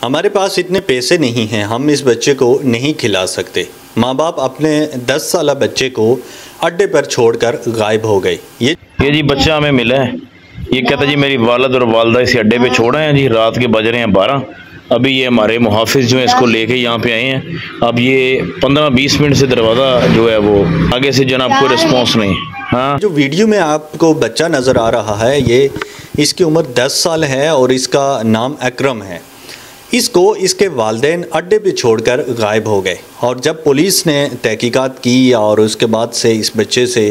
हमारे पास इतने पैसे नहीं हैं, हम इस बच्चे को नहीं खिला सकते। माँ बाप अपने 10 साल बच्चे को अड्डे पर छोड़कर गायब हो गए। ये जी बच्चा हमें मिला है। ये कहता जी मेरी वालिद और वालदा इसे अड्डे पे छोड़ा है जी। रात के बज रहे हैं 12। अभी ये हमारे मुहाफिज जो है इसको लेके यहाँ पे आए हैं। अब ये 15-20 मिनट से दरवाज़ा जो है वो आगे से जनाब कोई रिस्पॉन्स नहीं। हाँ, जो वीडियो में आपको बच्चा नज़र आ रहा है, ये इसकी उम्र 10 साल है और इसका नाम अकरम है। इसको इसके वालिदैन अड्डे पे छोड़कर गायब हो गए और जब पुलिस ने तहकीकात की और उसके बाद से इस बच्चे से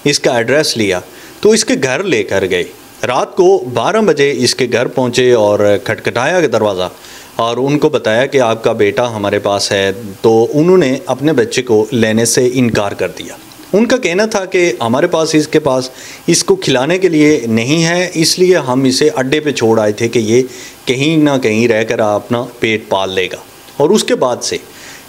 इसका एड्रेस लिया तो इसके घर लेकर गए। रात को 12 बजे इसके घर पहुंचे और खटखटाया दरवाज़ा और उनको बताया कि आपका बेटा हमारे पास है। तो उन्होंने अपने बच्चे को लेने से इनकार कर दिया। उनका कहना था कि हमारे पास इसको खिलाने के लिए नहीं है, इसलिए हम इसे अड्डे पे छोड़ आए थे कि ये कहीं ना कहीं रहकर अपना पेट पाल लेगा। और उसके बाद से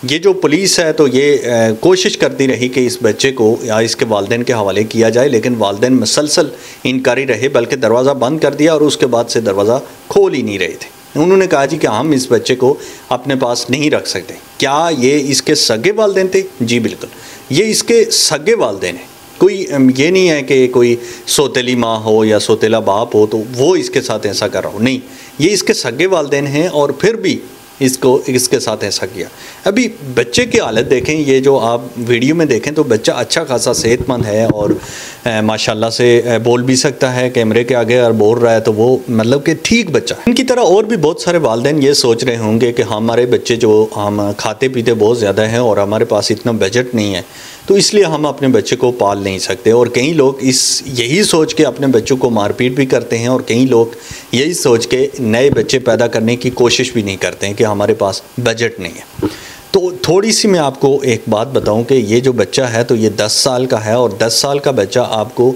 ये जो पुलिस है तो ये कोशिश करती रही कि इस बच्चे को या इसके वालिदैन के हवाले किया जाए, लेकिन वालिदैन मुसलसल इनकारी रहे, बल्कि दरवाज़ा बंद कर दिया और उसके बाद से दरवाज़ा खोल ही नहीं रहे थे। उन्होंने कहा जी कि हम इस बच्चे को अपने पास नहीं रख सकते। क्या ये इसके सगे वालिदैन थे? जी बिल्कुल, ये इसके सगे वालिदैन हैं। कोई ये नहीं है कि कोई सौतेली माँ हो या सौतेला बाप हो तो वो इसके साथ ऐसा कर रहा हो, नहीं, ये इसके सगे वालिदैन हैं और फिर भी इसके साथ ऐसा किया। अभी बच्चे की हालत देखें, ये जो आप वीडियो में देखें तो बच्चा अच्छा खासा सेहतमंद है और माशाल्लाह से बोल भी सकता है। कैमरे के आगे और बोल रहा है तो वो मतलब कि ठीक बच्चा है। इनकी तरह और भी बहुत सारे वालिदैन ये सोच रहे होंगे कि हमारे बच्चे जो हम खाते पीते बहुत ज़्यादा हैं और हमारे पास इतना बजट नहीं है तो इसलिए हम अपने बच्चे को पाल नहीं सकते। और कई लोग यही सोच के अपने बच्चों को मारपीट भी करते हैं और कई लोग यही सोच के नए बच्चे पैदा करने की कोशिश भी नहीं करते हैं कि हमारे पास बजट नहीं है। तो थोड़ी सी मैं आपको एक बात बताऊं कि ये जो बच्चा है तो ये 10 साल का है और 10 साल का बच्चा आपको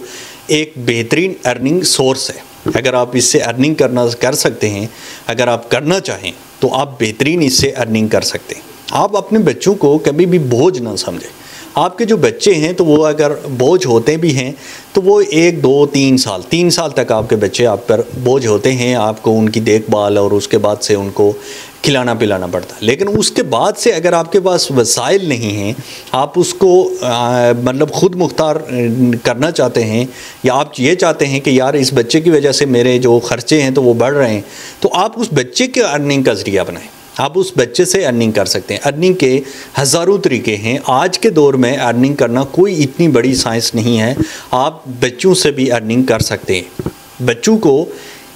एक बेहतरीन अर्निंग सोर्स है। अगर आप इससे अर्निंग कर सकते हैं, अगर आप करना चाहें तो आप बेहतरीन इससे अर्निंग कर सकते हैं। आप अपने बच्चों को कभी भी बोझ ना समझें। आपके जो बच्चे हैं तो वो अगर बोझ होते भी हैं तो वो 1, 2, 3 साल तक आपके बच्चे आप पर बोझ होते हैं। आपको उनकी देखभाल और उसके बाद से उनको खिलाना पिलाना पड़ता है। लेकिन उसके बाद से अगर आपके पास वसाइल नहीं हैं, आप उसको मतलब ख़ुद मुख्तार करना चाहते हैं या आप ये चाहते हैं कि यार इस बच्चे की वजह से मेरे जो ख़र्चे हैं तो वो बढ़ रहे हैं, तो आप उस बच्चे के अर्निंग का ज़रिया बनाएं। आप उस बच्चे से अर्निंग कर सकते हैं। अर्निंग के हज़ारों तरीके हैं। आज के दौर में अर्निंग करना कोई इतनी बड़ी साइंस नहीं है। आप बच्चों से भी अर्निंग कर सकते हैं। बच्चों को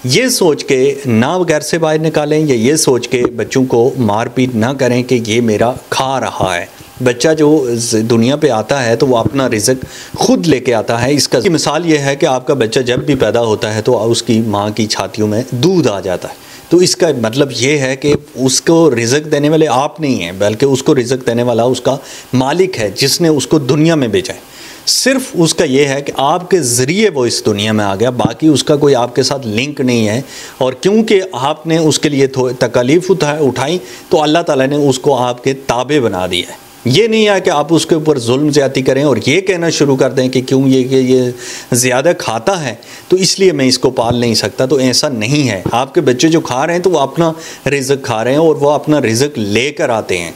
ये सोच के ना घर से बाहर निकालें या ये सोच के बच्चों को मारपीट ना करें कि ये मेरा खा रहा है। बच्चा जो दुनिया पे आता है तो वो अपना रिज़्क खुद लेके आता है। इसका मिसाल ये है कि आपका बच्चा जब भी पैदा होता है तो उसकी माँ की छातियों में दूध आ जाता है। तो इसका मतलब ये है कि उसको रिज़्क देने वाले आप नहीं हैं, बल्कि उसको रिज़्क देने वाला उसका मालिक है जिसने उसको दुनिया में भेजा है। सिर्फ उसका ये है कि आपके ज़रिए वो इस दुनिया में आ गया, बाकी उसका कोई आपके साथ लिंक नहीं है। और क्योंकि आपने उसके लिए तकलीफ़ उठाई तो अल्लाह ताला ने उसको आपके ताबे बना दिया है। ये नहीं है कि आप उसके ऊपर जुल्म ज़्यादती करें और ये कहना शुरू कर दें कि क्यों ये ज़्यादा खाता है तो इसलिए मैं इसको पाल नहीं सकता। तो ऐसा नहीं है। आपके बच्चे जो खा रहे हैं तो वो अपना रिज़्क खा रहे हैं और वो अपना रिज़्क लेकर आते हैं।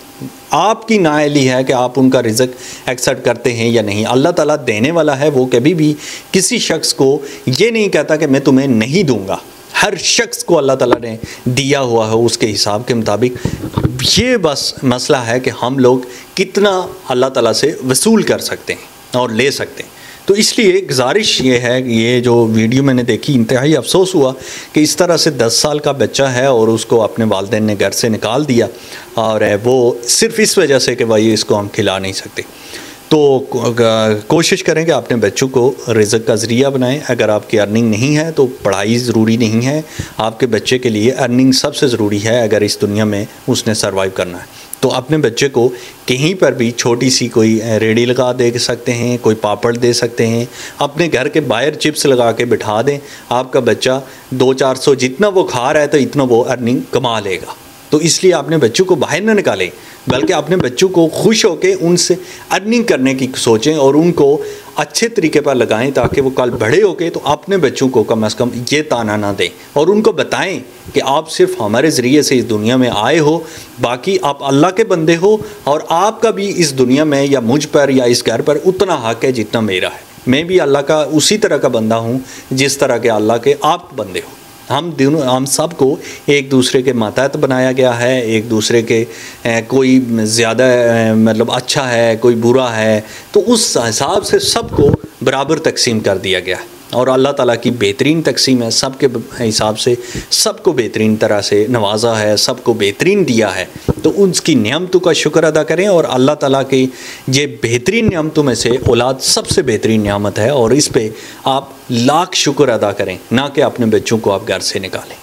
आपकी नाअहली है कि आप उनका रिज़्क एक्सेप्ट करते हैं या नहीं। अल्लाह ताला देने वाला है, वो कभी भी किसी शख्स को ये नहीं कहता कि मैं तुम्हें नहीं दूँगा। हर शख्स को अल्लाह ताला ने दिया हुआ है उसके हिसाब के मुताबिक। ये बस मसला है कि हम लोग कितना अल्लाह ताला से वसूल कर सकते हैं और ले सकते हैं। तो इसलिए गुजारिश ये है, ये जो वीडियो मैंने देखी इंतहाई अफसोस हुआ कि इस तरह से 10 साल का बच्चा है और उसको अपने वालिदैन ने घर से निकाल दिया और वो सिर्फ़ इस वजह से कि भाई इसको हम खिला नहीं सकते। तो कोशिश करें कि अपने बच्चों को रिज़्क का ज़रिया बनाएं। अगर आपकी अर्निंग नहीं है तो पढ़ाई ज़रूरी नहीं है। आपके बच्चे के लिए अर्निंग सबसे ज़रूरी है अगर इस दुनिया में उसने सर्वाइव करना है। तो अपने बच्चे को कहीं पर भी छोटी सी कोई रेडी लगा दे सकते हैं, कोई पापड़ दे सकते हैं, अपने घर के बाहर चिप्स लगा के बिठा दें। आपका बच्चा 200-400 जितना वो खा रहा है तो इतना वो अर्निंग कमा लेगा। तो इसलिए अपने बच्चों को बाहर ना निकालें, बल्कि अपने बच्चों को खुश होकर उनसे अर्निंग करने की सोचें और उनको अच्छे तरीके पर लगाएं ताकि वो कल बड़े होके तो अपने बच्चों को कम से कम ये ताना ना दें और उनको बताएं कि आप सिर्फ हमारे ज़रिए से इस दुनिया में आए हो, बाकी आप अल्लाह के बंदे हो और आपका भी इस दुनिया में या मुझ पर या इस घर पर उतना हक है जितना मेरा है। मैं भी अल्लाह का उसी तरह का बंदा हूँ जिस तरह के अल्लाह के आप बंदे हो। हम सबको एक दूसरे के मातहत बनाया गया है, एक दूसरे के कोई ज़्यादा मतलब अच्छा है, कोई बुरा है, तो उस हिसाब से सबको बराबर तकसीम कर दिया गया है और अल्लाह ताला की बेहतरीन तकसीम है। सबके हिसाब से सबको बेहतरीन तरह से नवाजा है, सबको बेहतरीन दिया है, तो उसकी नियामतों का शुक्र अदा करें। और अल्लाह ताला की ये बेहतरीन नियामतों में से औलाद सबसे बेहतरीन नियामत है और इस पे आप लाख शुक्र अदा करें, ना कि अपने बच्चों को आप घर से निकालें।